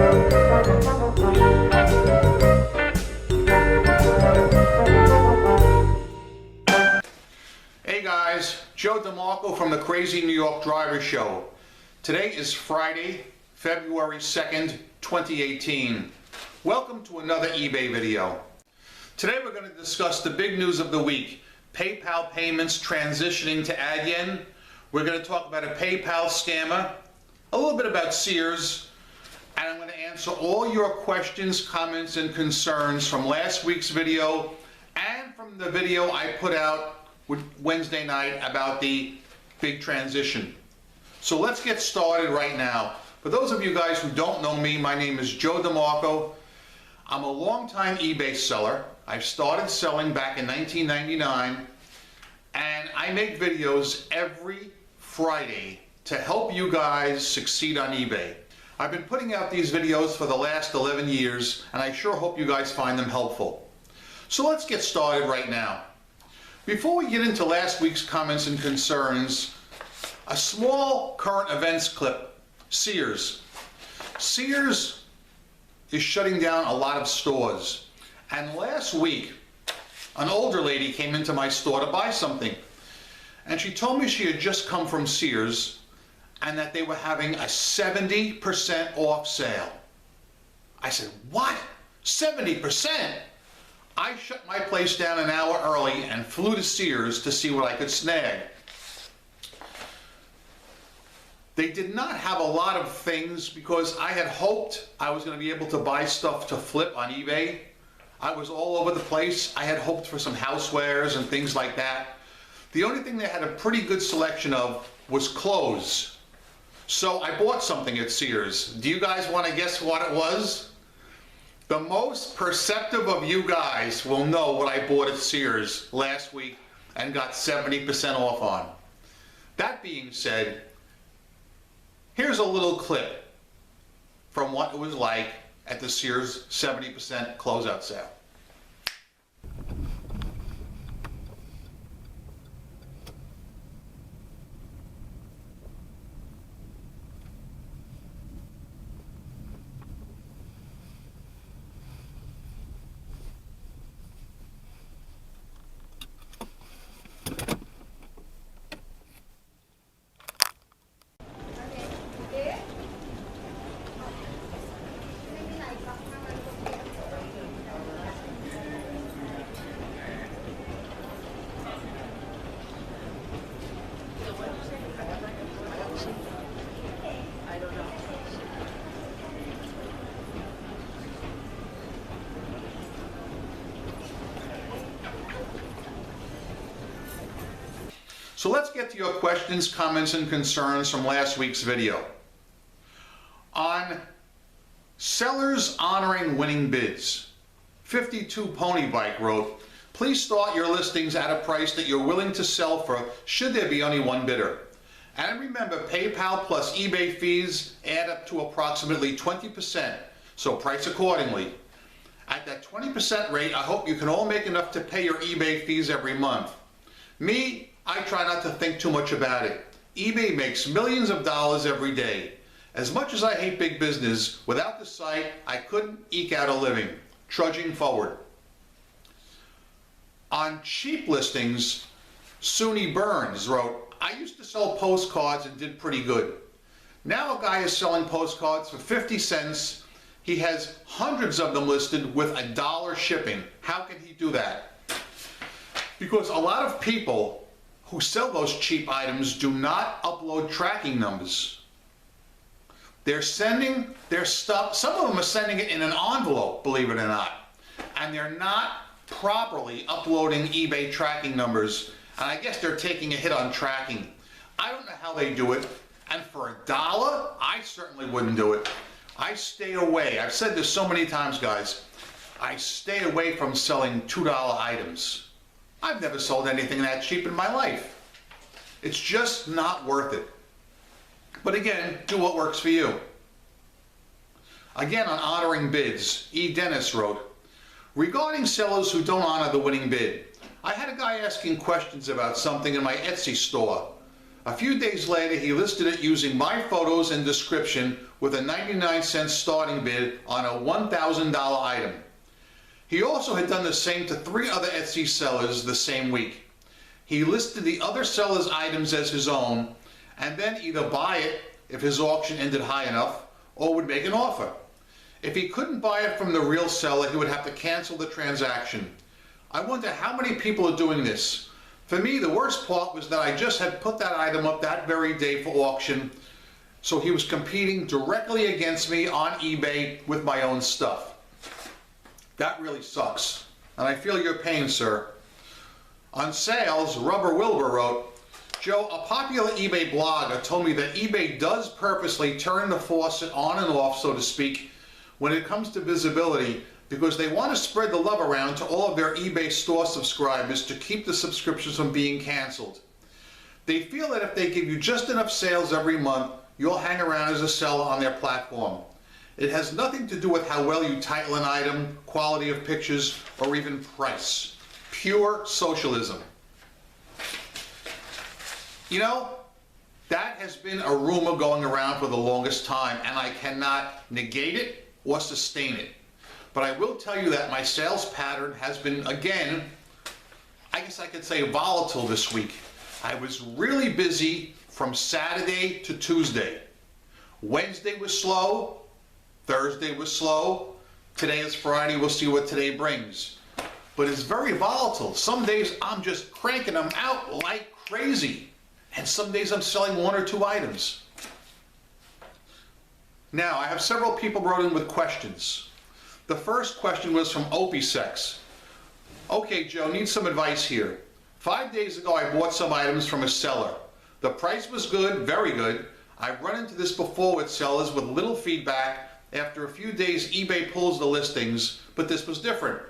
Hey guys, Joe DeMarco from the Crazy New York Driver Show. Today is Friday, February 2nd, 2018. Welcome to another eBay video. Today we're going to discuss the big news of the week, PayPal payments transitioning to Adyen. We're going to talk about a PayPal scammer, a little bit about Sears, and I'm going to answer all your questions, comments, and concerns from last week's video and from the video I put out Wednesday night about the big transition. So let's get started right now. For those of you guys who don't know me, my name is Joe DeMarco. I'm a longtime eBay seller. I started selling back in 1999, and I make videos every Friday to help you guys succeed on eBay. I've been putting out these videos for the last 11 years, and I sure hope you guys find them helpful. So let's get started right now. Before we get into last week's comments and concerns, a small current events clip. Sears. Sears is shutting down a lot of stores. And last week, an older lady came into my store to buy something. And she told me she had just come from Sears and that they were having a 70% off sale. I said, what? 70%? I shut my place down an hour early and flew to Sears to see what I could snag. They did not have a lot of things because I had hoped I was going to be able to buy stuff to flip on eBay. I was all over the place. I had hoped for some housewares and things like that. The only thing they had a pretty good selection of was clothes. So I bought something at Sears. Do you guys want to guess what it was? The most perceptive of you guys will know what I bought at Sears last week and got 70% off on. That being said, here's a little clip from what it was like at the Sears 70% closeout sale. So let's get to your questions, comments, and concerns from last week's video. On sellers honoring winning bids, 52 Pony Bike wrote, please start your listings at a price that you're willing to sell for should there be only one bidder. And remember, PayPal plus eBay fees add up to approximately 20%, so price accordingly. At that 20% rate, I hope you can all make enough to pay your eBay fees every month. Me, I try not to think too much about it. eBay makes millions of dollars every day. As much as I hate big business, without the site, I couldn't eke out a living. Trudging forward. On cheap listings, Suni Burns wrote, I used to sell postcards and did pretty good. Now a guy is selling postcards for 50 cents. He has hundreds of them listed with $1 shipping. How can he do that? Because a lot of people who sell those cheap items do not upload tracking numbers. They're sending their stuff, some of them are sending it in an envelope, believe it or not, and they're not properly uploading eBay tracking numbers, and I guess they're taking a hit on tracking. I don't know how they do it, and for $1, I certainly wouldn't do it. I stay away. I've said this so many times, guys. I stay away from selling $2 items. I've never sold anything that cheap in my life. It's just not worth it. But again, do what works for you. Again, on honoring bids, E. Dennis wrote, regarding sellers who don't honor the winning bid, I had a guy asking questions about something in my Etsy store. A few days later, he listed it using my photos and description with a 99-cent starting bid on a $1,000 item. He also had done the same to 3 other Etsy sellers the same week. He listed the other sellers' items as his own, and then either buy it if his auction ended high enough, or would make an offer. If he couldn't buy it from the real seller, he would have to cancel the transaction. I wonder how many people are doing this. For me, the worst part was that I just had put that item up that very day for auction, so he was competing directly against me on eBay with my own stuff. That really sucks, and I feel your pain, sir. On sales, Rubber Wilbur wrote, Joe, a popular eBay blogger told me that eBay does purposely turn the faucet on and off, so to speak, when it comes to visibility, because they want to spread the love around to all of their eBay store subscribers to keep the subscriptions from being canceled. They feel that if they give you just enough sales every month, you'll hang around as a seller on their platform. It has nothing to do with how well you title an item, quality of pictures, or even price. Pure socialism. You know, that has been a rumor going around for the longest time, and I cannot negate it or sustain it. But I will tell you that my sales pattern has been, again, I guess I could say volatile this week. I was really busy from Saturday to Tuesday. Wednesday was slow, Thursday was slow, today is Friday, we'll see what today brings. But it's very volatile. Some days I'm just cranking them out like crazy. And some days I'm selling 1 or 2 items. Now, I have several people wrote in with questions. The first question was from Opiesex. Okay, Joe, need some advice here. 5 days ago, I bought some items from a seller. The price was good, very good. I've run into this before with sellers with little feedback. After a few days, eBay pulls the listings, but this was different.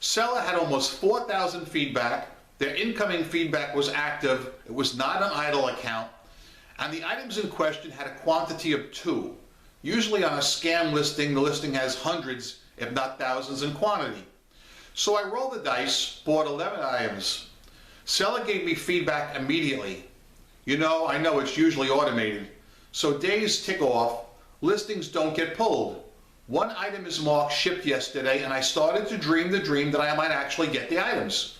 Seller had almost 4,000 feedback. Their incoming feedback was active. It was not an idle account. And the items in question had a quantity of 2. Usually on a scam listing, the listing has hundreds, if not thousands in quantity. So I rolled the dice, bought 11 items. Seller gave me feedback immediately. You know, I know it's usually automated. So days tick off, listings don't get pulled. 1 item is marked shipped yesterday, and I started to dream the dream that I might actually get the items.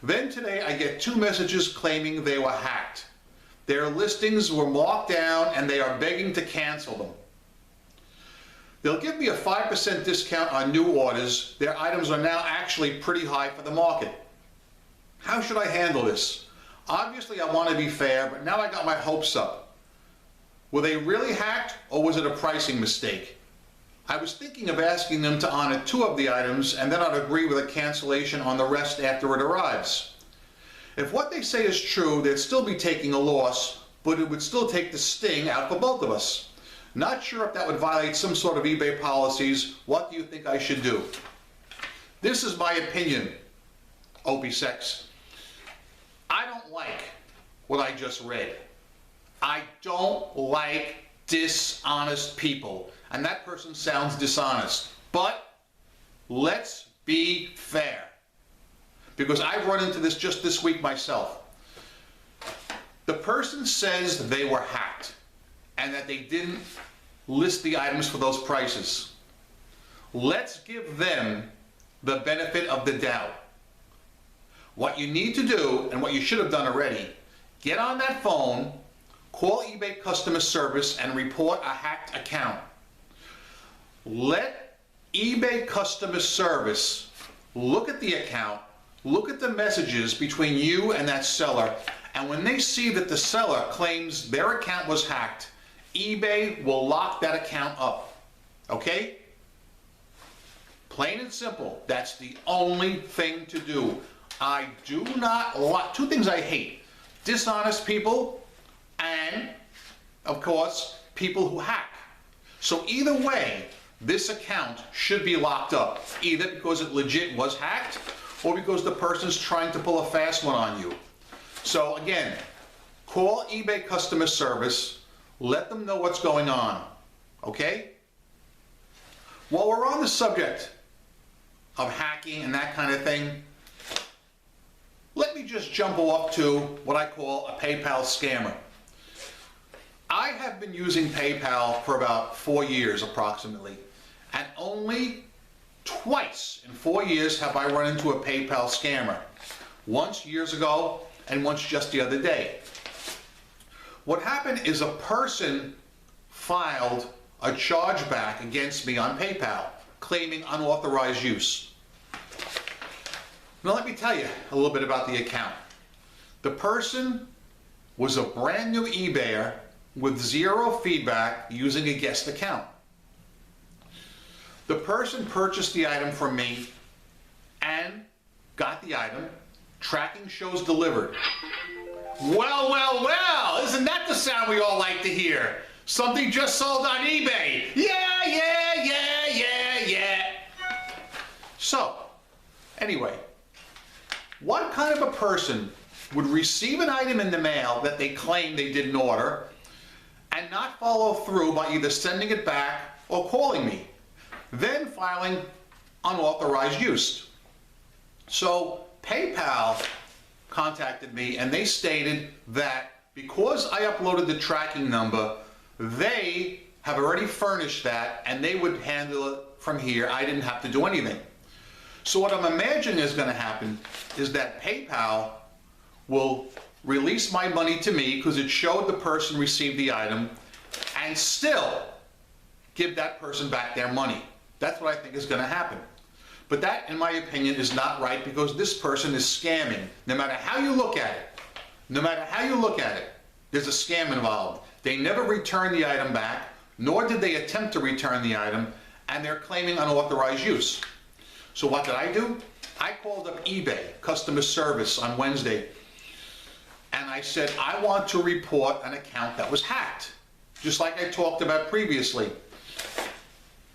Then today I get 2 messages claiming they were hacked. Their listings were marked down and they are begging to cancel them. They'll give me a 5% discount on new orders. Their items are now actually pretty high for the market. How should I handle this? Obviously I want to be fair, but now I got my hopes up. Were they really hacked, or was it a pricing mistake? I was thinking of asking them to honor 2 of the items, and then I'd agree with a cancellation on the rest after it arrives. If what they say is true, they'd still be taking a loss, but it would still take the sting out for both of us. Not sure if that would violate some sort of eBay policies. What do you think I should do? This is my opinion, Opiesex. I don't like what I just read. I don't like dishonest people. And that person sounds dishonest. But let's be fair. Because I've run into this just this week myself. The person says they were hacked and that they didn't list the items for those prices. Let's give them the benefit of the doubt. What you need to do, and what you should have done already, get on that phone, call eBay customer service and report a hacked account. Let eBay customer service look at the account, look at the messages between you and that seller, and when they see that the seller claims their account was hacked, eBay will lock that account up. Okay? Plain and simple. That's the only thing to do. I do not like 2 things I hate: dishonest people and, of course, people who hack. So either way, this account should be locked up, either because it legit was hacked or because the person's trying to pull a fast one on you. So again, call eBay customer service, let them know what's going on, okay? While we're on the subject of hacking and that kind of thing, let me just jump off to what I call a PayPal scammer. I have been using PayPal for about 4 years approximately, and only twice in 4 years have I run into a PayPal scammer. Once years ago and once just the other day. What happened is a person filed a chargeback against me on PayPal, claiming unauthorized use. Now let me tell you a little bit about the account. The person was a brand new eBayer with zero feedback using a guest account. The person purchased the item from me and got the item. Tracking shows delivered. Well, well, well, isn't that the sound we all like to hear? Something just sold on eBay. Yeah, yeah, yeah, yeah, yeah. So, anyway, what kind of a person would receive an item in the mail that they claim they didn't order and not follow through by either sending it back or calling me, then filing unauthorized use? So PayPal contacted me and they stated that because I uploaded the tracking number, they have already furnished that and they would handle it from here. I didn't have to do anything. So what I'm imagining is going to happen is that PayPal will release my money to me because it showed the person received the item and still give that person back their money. That's what I think is going to happen. But that, in my opinion, is not right because this person is scamming. No matter how you look at it, no matter how you look at it, there's a scam involved. They never returned the item back, nor did they attempt to return the item, and they're claiming unauthorized use. So what did I do? I called up eBay customer service on Wednesday, and I said, I want to report an account that was hacked, just like I talked about previously.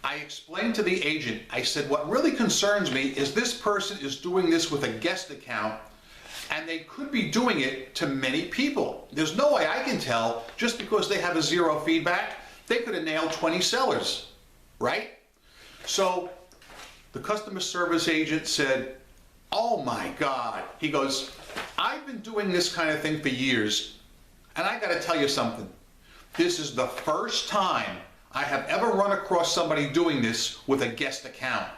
I explained to the agent, I said, what really concerns me is this person is doing this with a guest account, and they could be doing it to many people. There's no way I can tell just because they have a zero feedback. They could have nailed 20 sellers, right? So the customer service agent said, oh my God. He goes, I've been doing this kind of thing for years, and I got to tell you something. This is the first time I have ever run across somebody doing this with a guest account.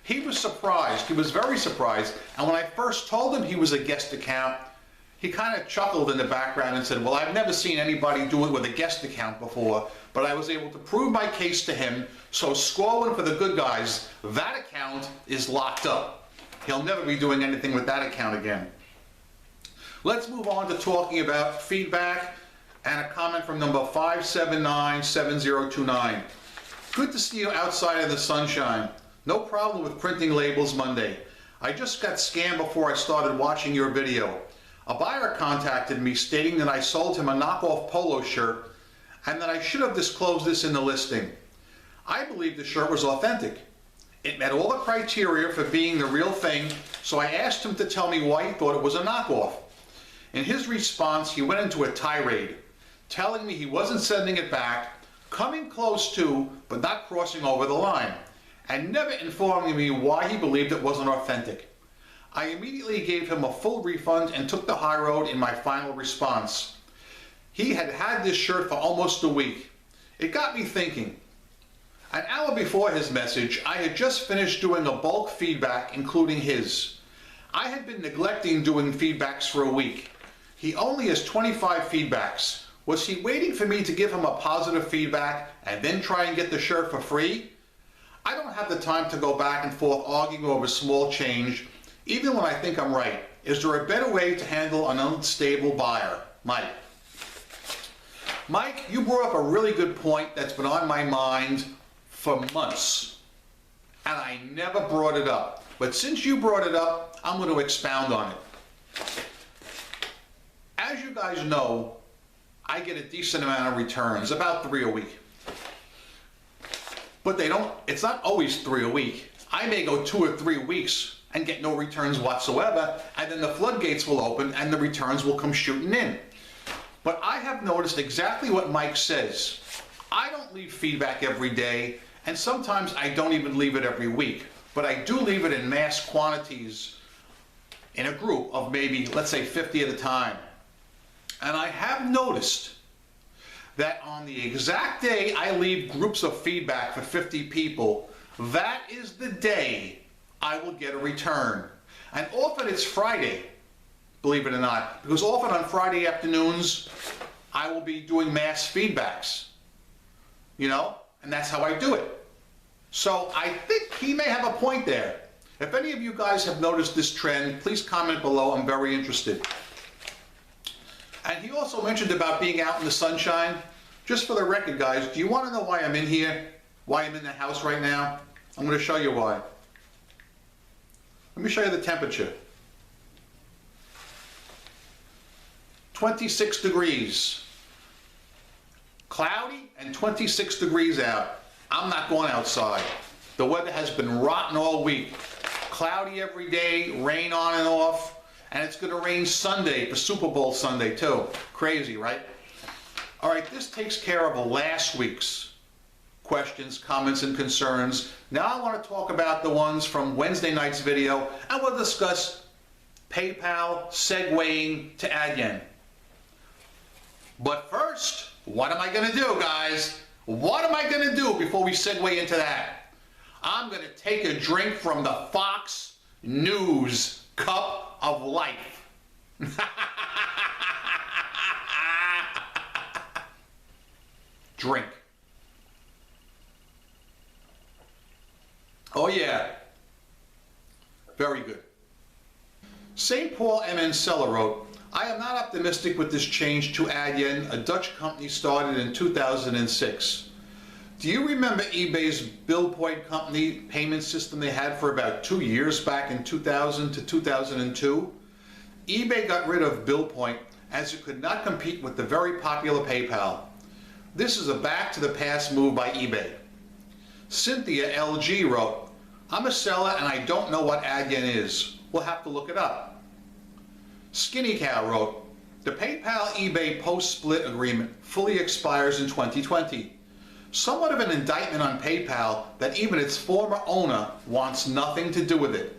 He was surprised. He was very surprised. And when I first told him he was a guest account, he kind of chuckled in the background and said, well, I've never seen anybody do it with a guest account before, but I was able to prove my case to him. So score one for the good guys. That account is locked up. He'll never be doing anything with that account again. Let's move on to talking about feedback and a comment from number 5797029. Good to see you outside in the sunshine. No problem with printing labels Monday. I just got scammed before I started watching your video. A buyer contacted me stating that I sold him a knockoff polo shirt and that I should have disclosed this in the listing. I believe the shirt was authentic. It met all the criteria for being the real thing, so I asked him to tell me why he thought it was a knockoff. In his response, he went into a tirade, telling me he wasn't sending it back, coming close to, but not crossing over the line, and never informing me why he believed it wasn't authentic. I immediately gave him a full refund and took the high road in my final response. He had had this shirt for almost a week. It got me thinking. An hour before his message, I had just finished doing a bulk feedback, including his. I had been neglecting doing feedbacks for a week. He only has 25 feedbacks. Was he waiting for me to give him a positive feedback and then try and get the shirt for free? I don't have the time to go back and forth arguing over small change, even when I think I'm right. Is there a better way to handle an unstable buyer? Mike. Mike, you brought up a really good point that's been on my mind for months, and I never brought it up. But since you brought it up, I'm going to expound on it. As you guys know, I get a decent amount of returns, about 3 a week. But it's not always 3 a week. I may go 2 or 3 weeks and get no returns whatsoever, and then the floodgates will open and the returns will come shooting in. But I have noticed exactly what Mike says. I don't leave feedback every day, and sometimes I don't even leave it every week, but I do leave it in mass quantities in a group of maybe, let's say 50 at a time. And I have noticed that on the exact day I leave groups of feedback for 50 people, that is the day I will get a return. And often it's Friday, believe it or not, because often on Friday afternoons I will be doing mass feedbacks, you know, and that's how I do it. So I think he may have a point there. If any of you guys have noticed this trend, please comment below. I'm very interested. And he also mentioned about being out in the sunshine. Just for the record, guys, do you want to know why I'm in here? Why I'm in the house right now? I'm going to show you why. Let me show you the temperature. 26 degrees. Cloudy and 26 degrees out. I'm not going outside. The weather has been rotten all week. Cloudy every day, rain on and off, and it's going to rain Sunday for Super Bowl Sunday too. Crazy, right? All right, this takes care of last week's questions, comments, and concerns. Now I want to talk about the ones from Wednesday night's video, and we'll discuss PayPal segueing to AdYen. But first, what am I going to do, guys? What am I going to do before we segue into that? I'm going to take a drink from the Fox News cup of life. Drink. Oh yeah. Very good. St. Paul M.N. Seller wrote, I am not optimistic with this change to AdYen, a Dutch company started in 2006. Do you remember eBay's bill point company payment system they had for about 2 years back in 2000 to 2002? eBay got rid of bill point as it could not compete with the very popular PayPal. This is a back to the past move by eBay. Cynthia LG wrote, I'm a seller and I don't know what AdYen is. We'll have to look it up. Skinny Cow wrote, the PayPal eBay post-split agreement fully expires in 2020. Somewhat of an indictment on PayPal that even its former owner wants nothing to do with it.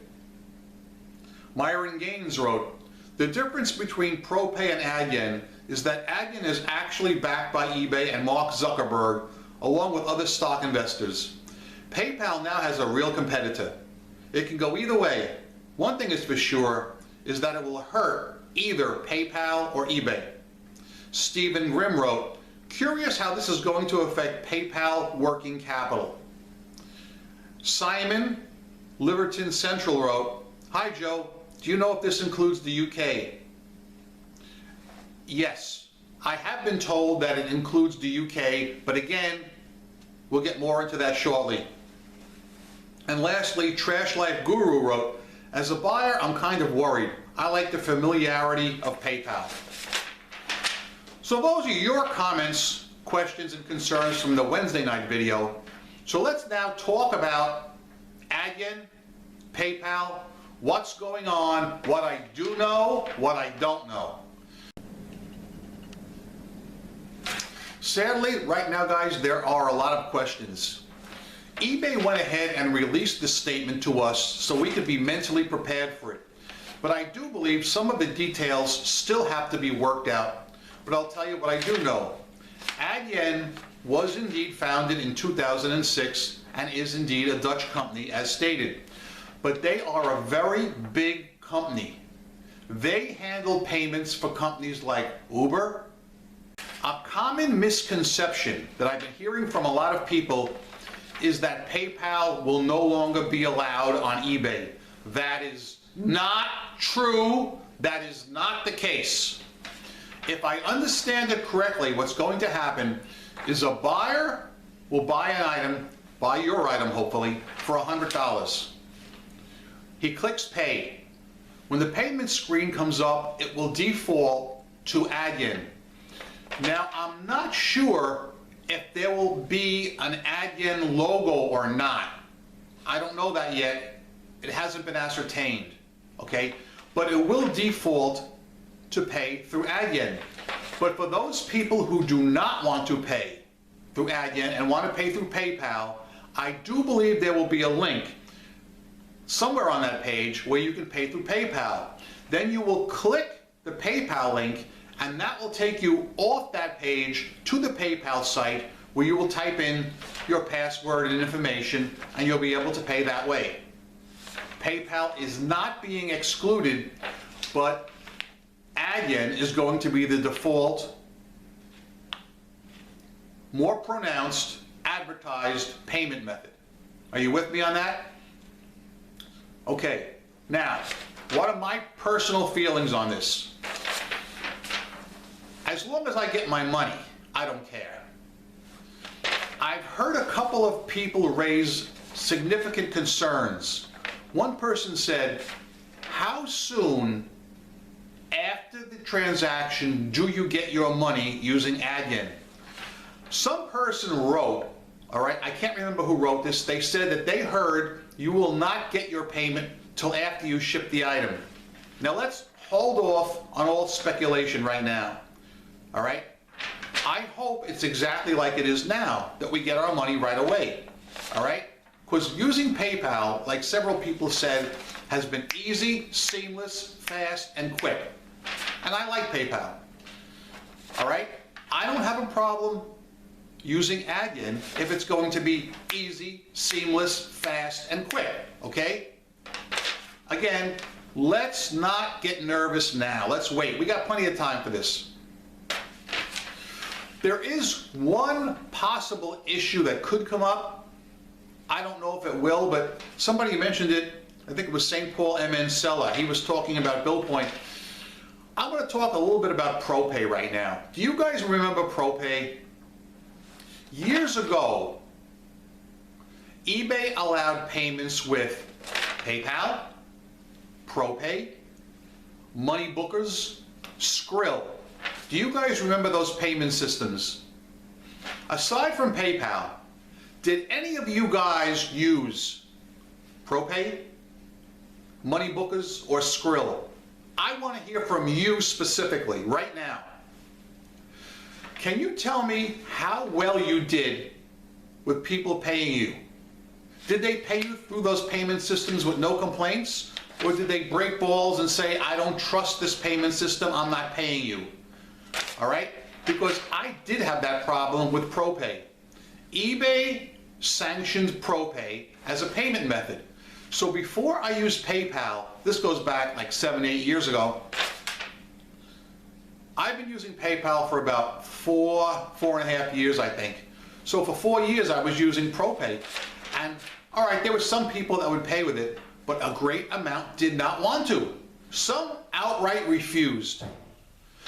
Myron Gaines wrote, the difference between ProPay and AdYen is that AdYen is actually backed by eBay and Mark Zuckerberg, along with other stock investors. PayPal now has a real competitor. It can go either way. One thing is for sure, is that it will hurt either PayPal or eBay. Stephen Grimm wrote, curious how this is going to affect PayPal working capital. Simon Liverton Central wrote, hi Joe, do you know if this includes the UK? Yes, I have been told that it includes the UK, but again, we'll get more into that shortly. And lastly, Trash Life Guru wrote, as a buyer, I'm kind of worried. I like the familiarity of PayPal. So those are your comments, questions, and concerns from the Wednesday night video. So let's now talk about AdYen, PayPal, what's going on, what I do know, what I don't know. Sadly, right now, guys, there are a lot of questions. eBay went ahead and released this statement to us so we could be mentally prepared for it. But I do believe some of the details still have to be worked out. But I'll tell you what I do know. AdYen was indeed founded in 2006 and is indeed a Dutch company as stated. But they are a very big company. They handle payments for companies like Uber. A common misconception that I've been hearing from a lot of people is that PayPal will no longer be allowed on eBay. That is not true. That is not the case. If I understand it correctly, what's going to happen is a buyer will buy an item, buy your item hopefully, for $100. He clicks pay. When the payment screen comes up, it will default to AdYen. Now, I'm not sure if there will be an AdYen logo or not. I don't know that yet. It hasn't been ascertained, okay? But it will default to pay through AdYen. But for those people who do not want to pay through AdYen and want to pay through PayPal, I do believe there will be a link somewhere on that page where you can pay through PayPal. Then you will click the PayPal link, and that will take you off that page to the PayPal site where you will type in your password and information, and you'll be able to pay that way. PayPal is not being excluded, but Adyen is going to be the default, more pronounced, advertised payment method. Are you with me on that? Okay, now, what are my personal feelings on this? As long as I get my money, I don't care. I've heard a couple of people raise significant concerns. One person said, how soon after the transaction do you get your money using Adyen? Some person wrote, all right, I can't remember who wrote this, they said that they heard you will not get your payment till after you ship the item. Now let's hold off on all speculation right now, all right? I hope it's exactly like it is now, that we get our money right away, all right? Because using PayPal, like several people said, has been easy, seamless, fast, and quick. And I like PayPal, all right? I don't have a problem using Adyen if it's going to be easy, seamless, fast, and quick, okay? Again, let's not get nervous now. Let's wait. We got plenty of time for this. There is one possible issue that could come up. I don't know if it will, but somebody mentioned it. I think it was St. Paul MN Seller. He was talking about bill point. I'm going to talk a little bit about ProPay right now. Do you guys remember ProPay? Years ago, eBay allowed payments with PayPal, ProPay, Money Bookers, Skrill. Do you guys remember those payment systems? Aside from PayPal, did any of you guys use ProPay, Money Bookers, or Skrill? I want to hear from you specifically right now. Can you tell me how well you did with people paying you? Did they pay you through those payment systems with no complaints? Or did they break balls and say, I don't trust this payment system, I'm not paying you? All right? Because I did have that problem with ProPay. eBay sanctioned ProPay as a payment method. So before I used PayPal, this goes back like 7, 8 years ago, I've been using PayPal for about 4.5 years, I think. So for 4 years I was using ProPay. And all right, there were some people that would pay with it, but a great amount did not want to. Some outright refused.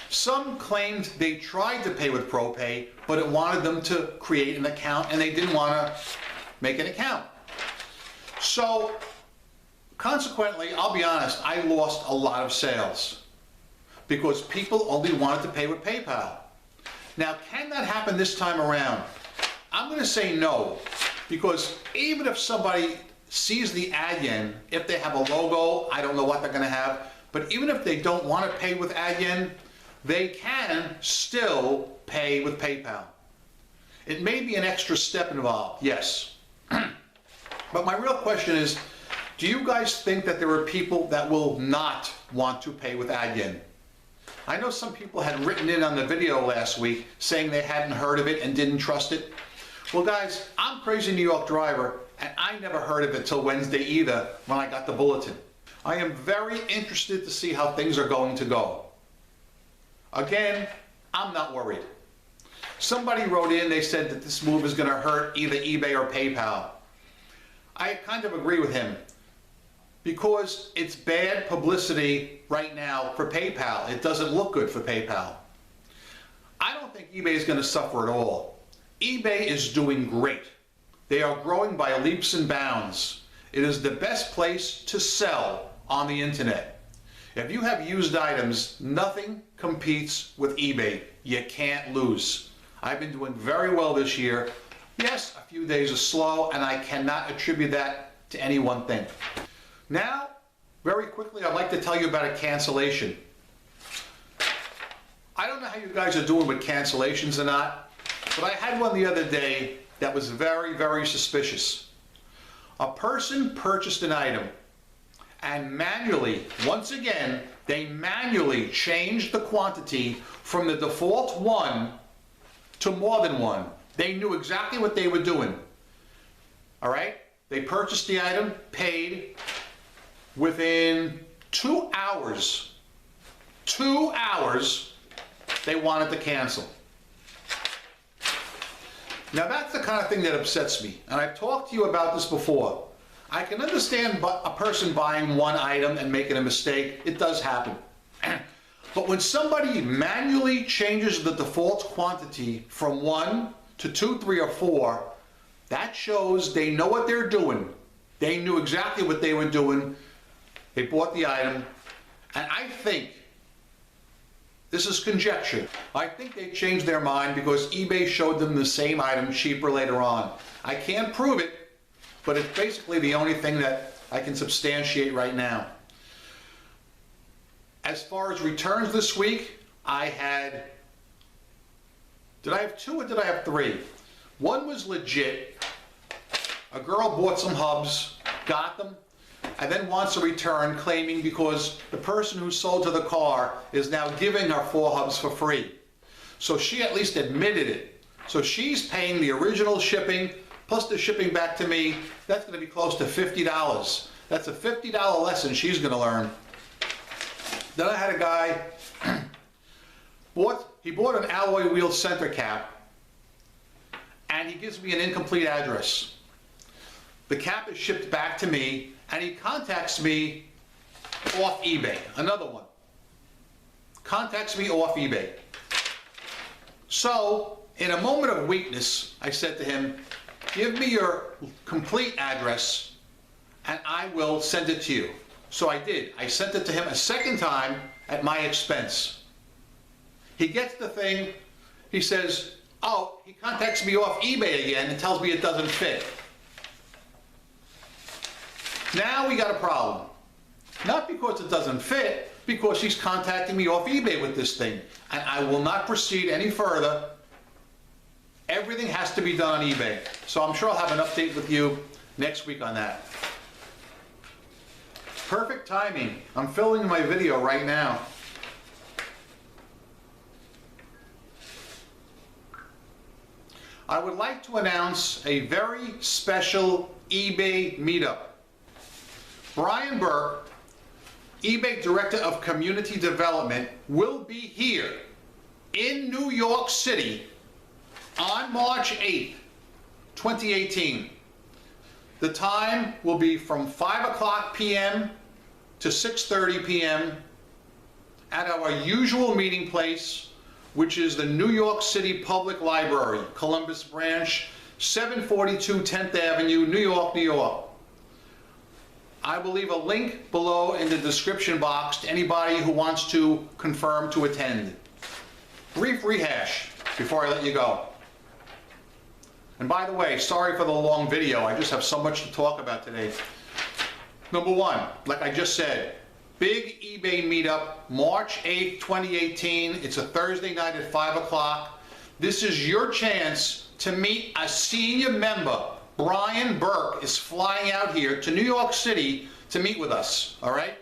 Some claimed they tried to pay with ProPay, but it wanted them to create an account and they didn't want to make an account. So consequently, I'll be honest, I lost a lot of sales because people only wanted to pay with PayPal. Now, can that happen this time around? I'm going to say no, because even if somebody sees the Adyen, if they have a logo, I don't know what they're going to have, but even if they don't want to pay with Adyen, they can still pay with PayPal. It may be an extra step involved, yes. But my real question is, do you guys think that there are people that will not want to pay with Adyen? I know some people had written in on the video last week saying they hadn't heard of it and didn't trust it. Well guys, I'm Crazy New York Driver and I never heard of it till Wednesday either when I got the bulletin. I am very interested to see how things are going to go. Again, I'm not worried. Somebody wrote in, they said that this move is going to hurt either eBay or PayPal. I kind of agree with him because it's bad publicity right now for PayPal. It doesn't look good for PayPal. I don't think eBay is going to suffer at all. eBay is doing great. They are growing by leaps and bounds. It is the best place to sell on the internet. If you have used items, nothing competes with eBay. You can't lose. I've been doing very well this year. Yes, a few days are slow, and I cannot attribute that to any one thing. Now, very quickly, I'd like to tell you about a cancellation. I don't know how you guys are doing with cancellations or not, but I had one the other day that was very, very suspicious. A person purchased an item and manually, once again, they manually changed the quantity from the default 1 to more than 1. They knew exactly what they were doing. All right? They purchased the item, paid. Within 2 hours, 2 hours, they wanted to cancel. Now that's the kind of thing that upsets me, and I've talked to you about this before. I can understand a person buying one item and making a mistake. It does happen. But when somebody manually changes the default quantity from 1 to 2, 3, or 4, that shows they know what they're doing. They knew exactly what they were doing. They bought the item, and I think, this is conjecture, I think they changed their mind because eBay showed them the same item cheaper later on. I can't prove it, but it's basically the only thing that I can substantiate right now. As far as returns this week, I had, did I have 2 or did I have 3? One was legit. A girl bought some hubs, got them, and then wants a return, claiming because the person who sold her the car is now giving her 4 hubs for free. So she at least admitted it. So she's paying the original shipping plus the shipping back to me. That's going to be close to $50. That's a $50 lesson she's going to learn. Then I had a guy, he bought an alloy wheel center cap, and he gives me an incomplete address. The cap is shipped back to me, and he contacts me off eBay. Another one. Contacts me off eBay. So, in a moment of weakness, I said to him, give me your complete address, and I will send it to you. So I did. I sent it to him a second time at my expense. He gets the thing, he says, oh, he contacts me off eBay again and tells me it doesn't fit. Now we got a problem. Not because it doesn't fit, because he's contacting me off eBay with this thing. And I will not proceed any further. Everything has to be done on eBay. So I'm sure I'll have an update with you next week on that. Perfect timing. I'm filming my video right now. I would like to announce a very special eBay meetup. Brian Burke, eBay Director of Community Development, will be here in New York City on March 8th, 2018. The time will be from 5 p.m. to 6:30 p.m. at our usual meeting place, which is the New York City Public Library, Columbus Branch, 742 10th Avenue, New York, New York. I will leave a link below in the description box to anybody who wants to confirm to attend. Brief rehash before I let you go. And by the way, sorry for the long video. I just have so much to talk about today. Number 1, like I just said, big eBay meetup, March 8th, 2018. It's a Thursday night at 5 o'clock. This is your chance to meet a senior member. Brian Burke is flying out here to New York City to meet with us, all right?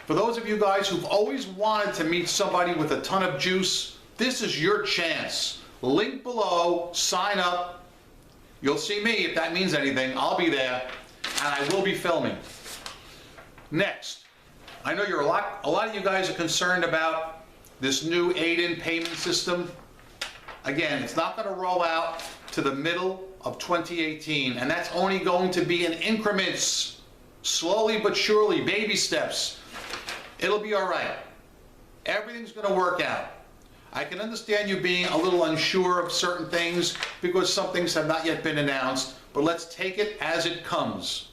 For those of you guys who've always wanted to meet somebody with a ton of juice, this is your chance. Link below, sign up. You'll see me if that means anything. I'll be there, and I will be filming. Next, I know a lot of you guys are concerned about this new aid-in payment system. Again, it's not going to roll out to the middle of 2018, and that's only going to be in increments, slowly but surely, baby steps. It'll be all right. Everything's going to work out. I can understand you being a little unsure of certain things because some things have not yet been announced, but let's take it as it comes.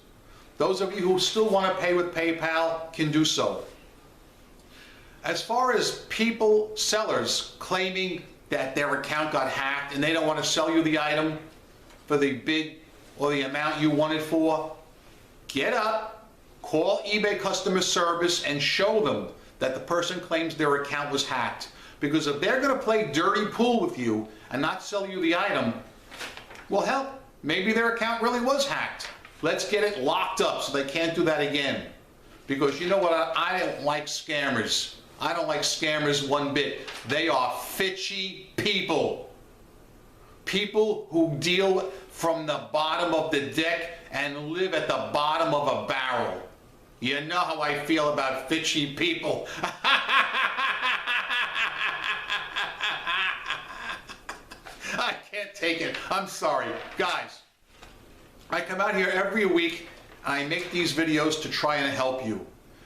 Those of you who still want to pay with PayPal can do so. As far as sellers claiming that their account got hacked and they don't want to sell you the item for the bid or the amount you want it for, get up, call eBay customer service and show them that the person claims their account was hacked. Because if they're going to play dirty pool with you and not sell you the item, well, hell, maybe their account really was hacked. Let's get it locked up so they can't do that again. Because you know what? I don't like scammers. I don't like scammers one bit. They are fishy people. People who deal from the bottom of the deck and live at the bottom of a barrel. You know how I feel about fishy people. I can't take it. I'm sorry. Guys, I come out here every week and I make these videos to try and help you.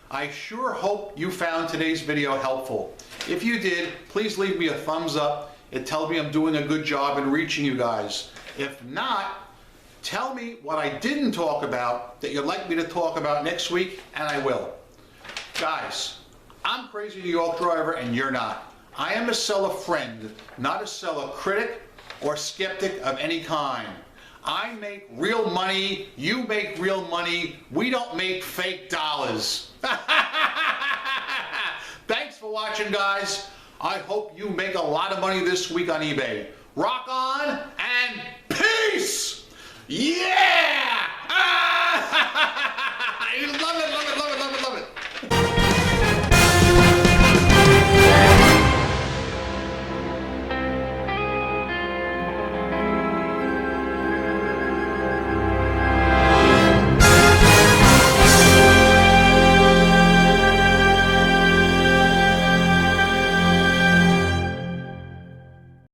I sure hope you found today's video helpful. If you did, please leave me a thumbs up. It tells me I'm doing a good job in reaching you guys. If not, tell me what I didn't talk about that you'd like me to talk about next week, and I will. Guys, I'm Crazy New York Driver and you're not. I am a seller friend, not a seller critic or skeptic of any kind. I make real money, you make real money, we don't make fake dollars. Thanks for watching, guys. I hope you make a lot of money this week on eBay. Rock on and peace! Yeah!